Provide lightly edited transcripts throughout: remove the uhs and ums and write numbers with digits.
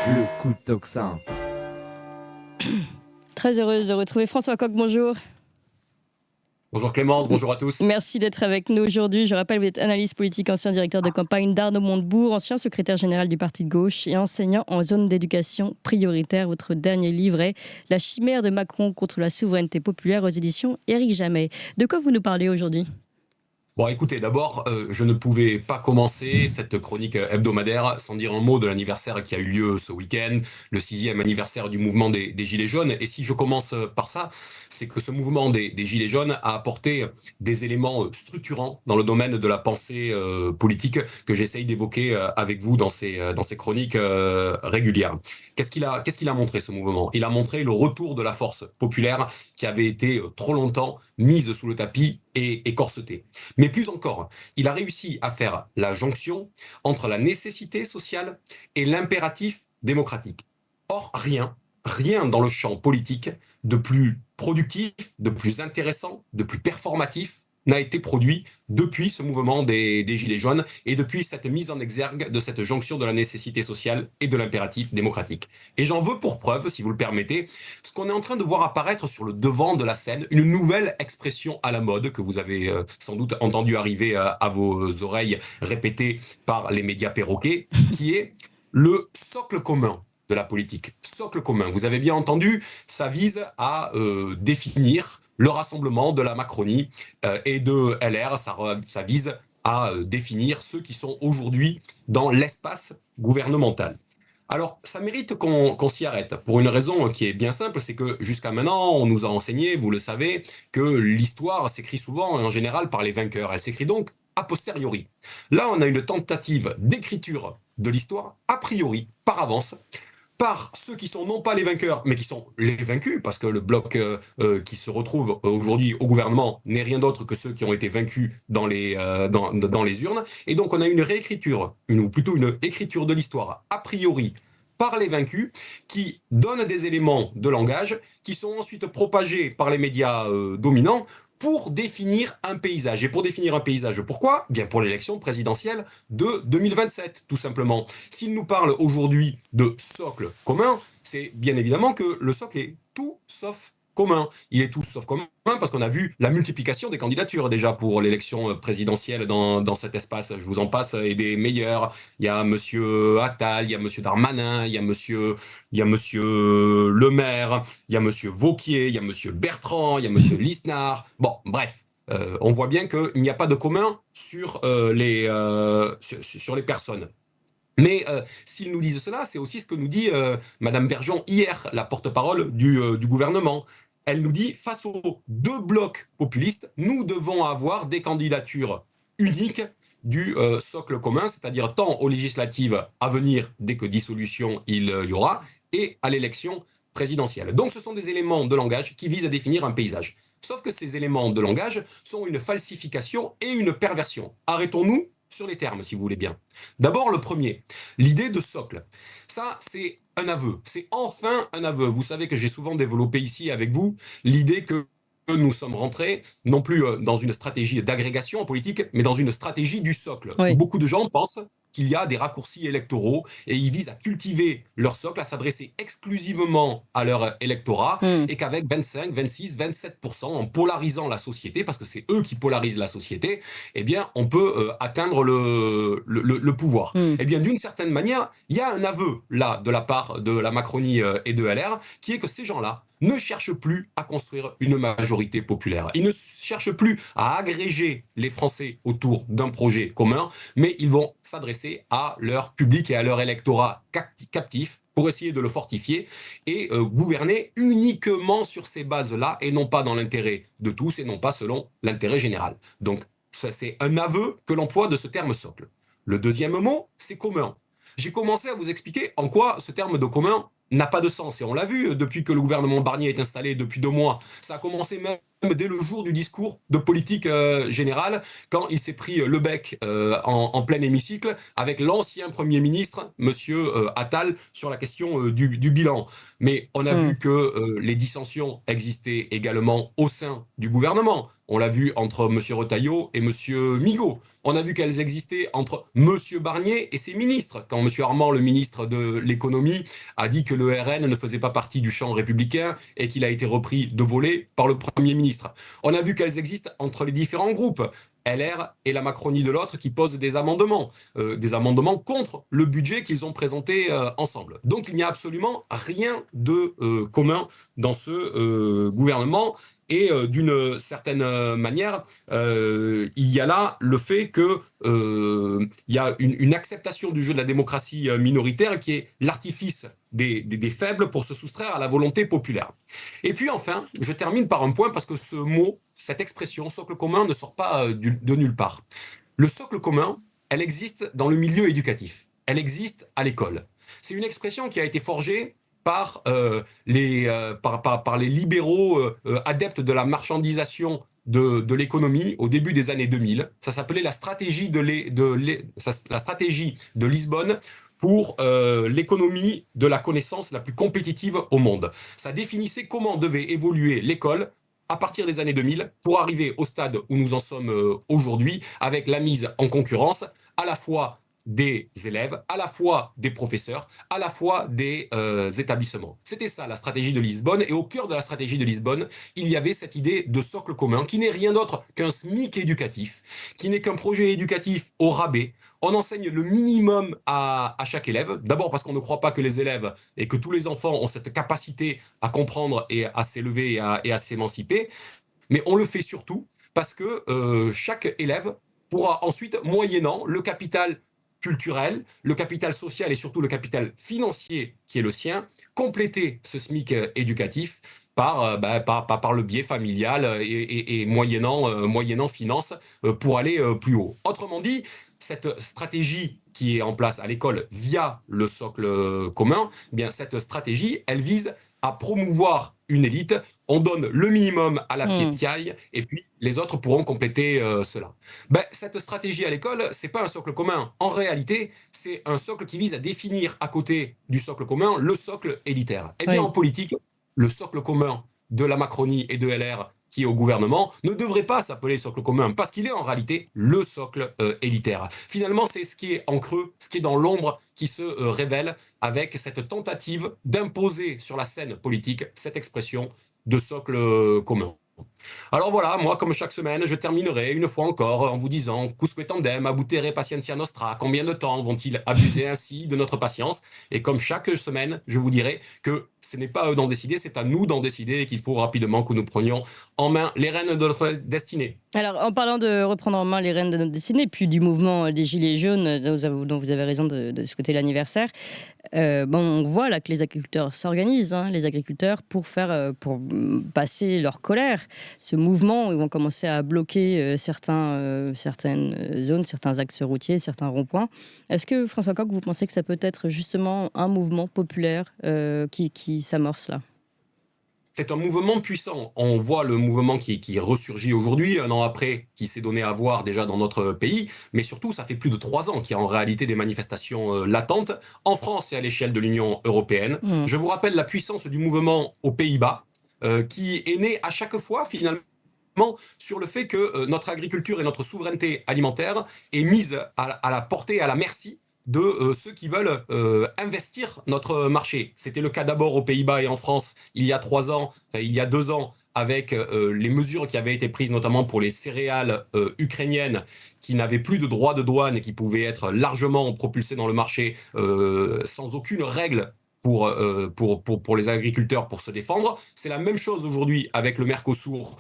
Le coup de tocsin. Très heureuse de retrouver François Coq, bonjour. Bonjour Clémence, bonjour à tous. Merci d'être avec nous aujourd'hui. Je rappelle, vous êtes analyste politique, ancien directeur de campagne d'Arnaud Montebourg, ancien secrétaire général du Parti de gauche et enseignant en zone d'éducation prioritaire. Votre dernier livre est « La chimère de Macron contre la souveraineté populaire » aux éditions Éric Jamet. De quoi vous nous parlez aujourd'hui ? Bon, écoutez, d'abord, je ne pouvais pas commencer cette chronique hebdomadaire sans dire un mot de l'anniversaire qui a eu lieu ce week-end, le 6e anniversaire du mouvement des Gilets jaunes. Et si je commence par ça, c'est que ce mouvement des Gilets jaunes a apporté des éléments structurants dans le domaine de la pensée politique que j'essaye d'évoquer avec vous dans ces chroniques régulières. Qu'est-ce qu'il a montré, ce mouvement ? Il a montré le retour de la force populaire qui avait été trop longtemps mise sous le tapis et corsetée. Mais plus encore, il a réussi à faire la jonction entre la nécessité sociale et l'impératif démocratique. Or, rien dans le champ politique de plus productif, de plus intéressant, de plus performatif n'a été produit depuis ce mouvement des Gilets jaunes et depuis cette mise en exergue de cette jonction de la nécessité sociale et de l'impératif démocratique. Et j'en veux pour preuve, si vous le permettez, ce qu'on est en train de voir apparaître sur le devant de la scène, une nouvelle expression à la mode que vous avez sans doute entendu arriver à vos oreilles, répétée par les médias perroquets, qui est le socle commun de la politique. Socle commun, vous avez bien entendu, ça vise à définir le rassemblement de la Macronie et de LR, ça vise à définir ceux qui sont aujourd'hui dans l'espace gouvernemental. Alors, ça mérite qu'on s'y arrête, pour une raison qui est bien simple, c'est que jusqu'à maintenant, on nous a enseigné, vous le savez, que l'histoire s'écrit souvent, en général, par les vainqueurs. Elle s'écrit donc a posteriori. Là, on a une tentative d'écriture de l'histoire, a priori, par avance, par ceux qui sont non pas les vainqueurs, mais qui sont les vaincus, parce que le bloc qui se retrouve aujourd'hui au gouvernement n'est rien d'autre que ceux qui ont été vaincus dans les urnes. Et donc on a une réécriture, ou plutôt une écriture de l'histoire, a priori, par les vaincus, qui donne des éléments de langage, qui sont ensuite propagés par les médias dominants, pour définir un paysage. Et pour définir un paysage, pourquoi ? Bien pour l'élection présidentielle de 2027, tout simplement. S'il nous parle aujourd'hui de socle commun, c'est bien évidemment que le socle est tout sauf commun. Il est tout sauf commun parce qu'on a vu la multiplication des candidatures déjà pour l'élection présidentielle dans cet espace. Je vous en passe et des meilleurs. Il y a monsieur Attal, il y a monsieur Darmanin, il y a monsieur Le Maire, il y a monsieur Wauquiez, il y a monsieur Bertrand, il y a monsieur Lisnard. Bon, bref. On voit bien qu'il n'y a pas de commun sur les personnes. Mais s'ils nous disent cela, c'est aussi ce que nous dit Madame Bergeon hier, la porte-parole du gouvernement. Elle nous dit, face aux deux blocs populistes, nous devons avoir des candidatures uniques du socle commun, c'est-à-dire tant aux législatives à venir, dès que dissolution il y aura, et à l'élection présidentielle. Donc ce sont des éléments de langage qui visent à définir un paysage. Sauf que ces éléments de langage sont une falsification et une perversion. Arrêtons-nous sur les termes, si vous voulez bien. D'abord, le premier, l'idée de socle. Ça, c'est un aveu. C'est enfin un aveu. Vous savez que j'ai souvent développé ici avec vous l'idée que nous sommes rentrés, non plus dans une stratégie d'agrégation en politique, mais dans une stratégie du socle. Oui. Beaucoup de gens pensent qu'il y a des raccourcis électoraux et ils visent à cultiver leur socle, à s'adresser exclusivement à leur électorat et qu'avec 25, 26, 27%, en polarisant la société, parce que c'est eux qui polarisent la société, eh bien, on peut atteindre le pouvoir. Eh bien, d'une certaine manière, il y a un aveu, là, de la part de la Macronie et de LR, qui est que ces gens-là ne cherchent plus à construire une majorité populaire. Ils ne cherchent plus à agréger les Français autour d'un projet commun, mais ils vont s'adresser à leur public et à leur électorat captif pour essayer de le fortifier et gouverner uniquement sur ces bases-là et non pas dans l'intérêt de tous et non pas selon l'intérêt général. Donc, c'est un aveu que l'emploi de ce terme socle. Le deuxième mot, c'est commun. J'ai commencé à vous expliquer en quoi ce terme de commun n'a pas de sens. Et on l'a vu depuis que le gouvernement Barnier est installé depuis 2 mois. Ça a commencé même dès le jour du discours de politique générale, quand il s'est pris le bec en plein hémicycle avec l'ancien Premier ministre, monsieur Attal, sur la question du bilan. Mais on a vu que les dissensions existaient également au sein du gouvernement. On l'a vu entre M. Retailleau et M. Migaud. On a vu qu'elles existaient entre M. Barnier et ses ministres. Quand M. Armand, le ministre de l'économie, a dit que le RN ne faisait pas partie du champ républicain et qu'il a été repris de volée par le Premier ministre. On a vu qu'elles existent entre les différents groupes. LR et la Macronie de l'autre qui posent des amendements contre le budget qu'ils ont présenté ensemble. Donc il n'y a absolument rien de commun dans ce gouvernement. Et d'une certaine manière, il y a là le fait que il y a une acceptation du jeu de la démocratie minoritaire qui est l'artifice des faibles pour se soustraire à la volonté populaire. Et puis enfin, je termine par un point parce que ce mot, cette expression, socle commun, ne sort pas de nulle part. Le socle commun, elle existe dans le milieu éducatif. Elle existe à l'école. C'est une expression qui a été forgée par les libéraux adeptes de la marchandisation de l'économie au début des années 2000. Ça s'appelait la stratégie la stratégie de Lisbonne pour l'économie de la connaissance la plus compétitive au monde. Ça définissait comment devait évoluer l'école à partir des années 2000 pour arriver au stade où nous en sommes aujourd'hui, avec la mise en concurrence à la fois des élèves, à la fois des professeurs, à la fois des établissements. C'était ça la stratégie de Lisbonne, et au cœur de la stratégie de Lisbonne, il y avait cette idée de socle commun, qui n'est rien d'autre qu'un SMIC éducatif, qui n'est qu'un projet éducatif au rabais. On enseigne le minimum à chaque élève, d'abord parce qu'on ne croit pas que les élèves et que tous les enfants ont cette capacité à comprendre et à s'élever et à s'émanciper, mais on le fait surtout parce que chaque élève pourra ensuite, moyennant le capital culturel, le capital social et surtout le capital financier qui est le sien, compléter ce SMIC éducatif par le biais familial et moyennant finance pour aller plus haut. Autrement dit, cette stratégie qui est en place à l'école via le socle commun, eh bien cette stratégie, elle vise à promouvoir une élite. On donne le minimum à la pied de caille et puis les autres pourront compléter cela. Cette stratégie à l'école, c'est pas un socle commun. En réalité, c'est un socle qui vise à définir à côté du socle commun le socle élitaire. Eh bien, Oui. en politique, le socle commun de la Macronie et de LR qui est au gouvernement ne devrait pas s'appeler socle commun parce qu'il est en réalité le socle élitaire. Finalement, c'est ce qui est en creux, ce qui est dans l'ombre qui se révèle avec cette tentative d'imposer sur la scène politique cette expression de socle commun. Alors voilà, moi, comme chaque semaine, je terminerai une fois encore en vous disant « Cusque tandem abutere patientia nostra ». Combien de temps vont-ils abuser ainsi de notre patience? Et comme chaque semaine, je vous dirai que ce n'est pas à eux d'en décider, c'est à nous d'en décider et qu'il faut rapidement que nous prenions en main les rênes de notre destinée. Alors, en parlant de reprendre en main les rênes de notre destinée, puis du mouvement des Gilets jaunes, dont vous avez raison de souhaiter l'anniversaire, on voit là que les agriculteurs s'organisent, les agriculteurs, pour passer leur colère. Ce mouvement, ils vont commencer à bloquer certaines zones, certains axes routiers, certains ronds-points. Est-ce que, François Coq, vous pensez que ça peut être justement un mouvement populaire qui s'amorce là? C'est un mouvement puissant. On voit le mouvement qui ressurgit aujourd'hui, un an après, qui s'est donné à voir déjà dans notre pays, mais surtout, ça fait plus de 3 ans qu'il y a en réalité des manifestations latentes, en France et à l'échelle de l'Union européenne. Je vous rappelle la puissance du mouvement aux Pays-Bas, qui est né à chaque fois, finalement, sur le fait que notre agriculture et notre souveraineté alimentaire est mise à la portée, à la merci de ceux qui veulent investir notre marché. C'était le cas d'abord aux Pays-Bas et en France il y a 3 ans, il y a 2 ans, avec les mesures qui avaient été prises notamment pour les céréales ukrainiennes qui n'avaient plus de droits de douane et qui pouvaient être largement propulsées dans le marché sans aucune règle pour les agriculteurs pour se défendre. C'est la même chose aujourd'hui avec le Mercosur,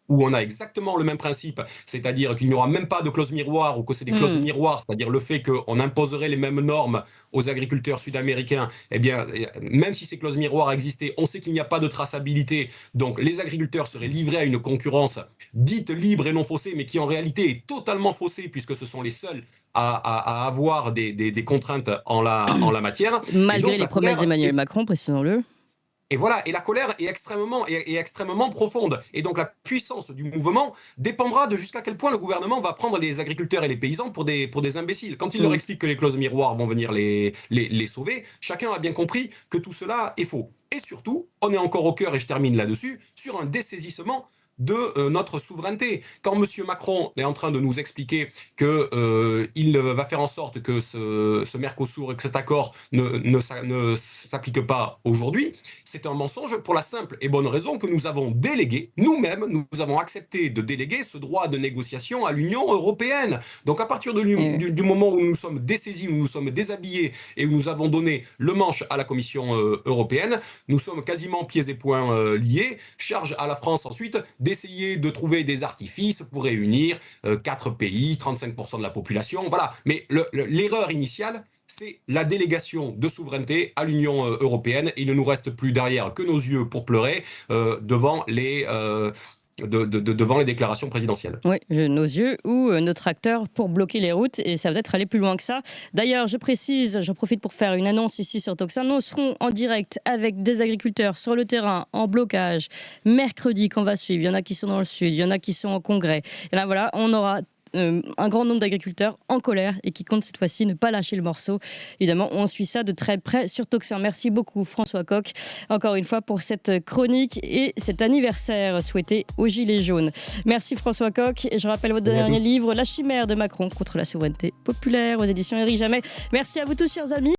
où on a exactement le même principe, c'est-à-dire qu'il n'y aura même pas de clause miroir, ou que c'est des clauses miroirs, c'est-à-dire le fait qu'on imposerait les mêmes normes aux agriculteurs sud-américains. Eh bien, même si ces clauses miroirs existaient, on sait qu'il n'y a pas de traçabilité, donc les agriculteurs seraient livrés à une concurrence dite libre et non faussée, mais qui en réalité est totalement faussée, puisque ce sont les seuls à avoir des contraintes en la matière. Et Malgré donc, les la promesses colère d'Emmanuel Macron, précisons-le. et voilà, et la colère est extrêmement profonde. Et donc la puissance du mouvement dépendra de jusqu'à quel point le gouvernement va prendre les agriculteurs et les paysans pour des imbéciles. Quand il leur explique que les clauses miroirs vont venir les sauver, chacun a bien compris que tout cela est faux. Et surtout, on est encore au cœur, et je termine là-dessus, sur un dessaisissement de notre souveraineté. Quand M. Macron est en train de nous expliquer qu'il va faire en sorte que ce Mercosur et que cet accord ne s'applique pas aujourd'hui, c'est un mensonge pour la simple et bonne raison que nous avons délégué, nous-mêmes, nous avons accepté de déléguer ce droit de négociation à l'Union européenne. Donc à partir du moment où nous nous sommes dessaisis, où nous nous sommes déshabillés et où nous avons donné le manche à la Commission européenne, nous sommes quasiment pieds et poings liés. Charge à la France ensuite d'essayer de trouver des artifices pour réunir 4 pays, 35% de la population. Voilà. Mais l'erreur initiale, c'est la délégation de souveraineté à l'Union européenne. Il ne nous reste plus derrière que nos yeux pour pleurer devant les déclarations présidentielles. Oui, nos yeux ou nos tracteurs pour bloquer les routes, et ça va peut-être aller plus loin que ça. D'ailleurs, je précise, j'en profite pour faire une annonce ici sur Toxa. Nous serons en direct avec des agriculteurs sur le terrain, en blocage, mercredi qu'on va suivre. Il y en a qui sont dans le sud, il y en a qui sont en congrès. Et là, voilà, on aura un grand nombre d'agriculteurs en colère et qui comptent cette fois-ci ne pas lâcher le morceau. Évidemment, on suit ça de très près sur Toxin. Merci beaucoup François Coq, encore une fois, pour cette chronique et cet anniversaire souhaité aux Gilets jaunes. Merci François Coq. Et je rappelle votre dernier livre, La chimère de Macron contre la souveraineté populaire, aux éditions Éric Jamet. Merci à vous tous, chers amis.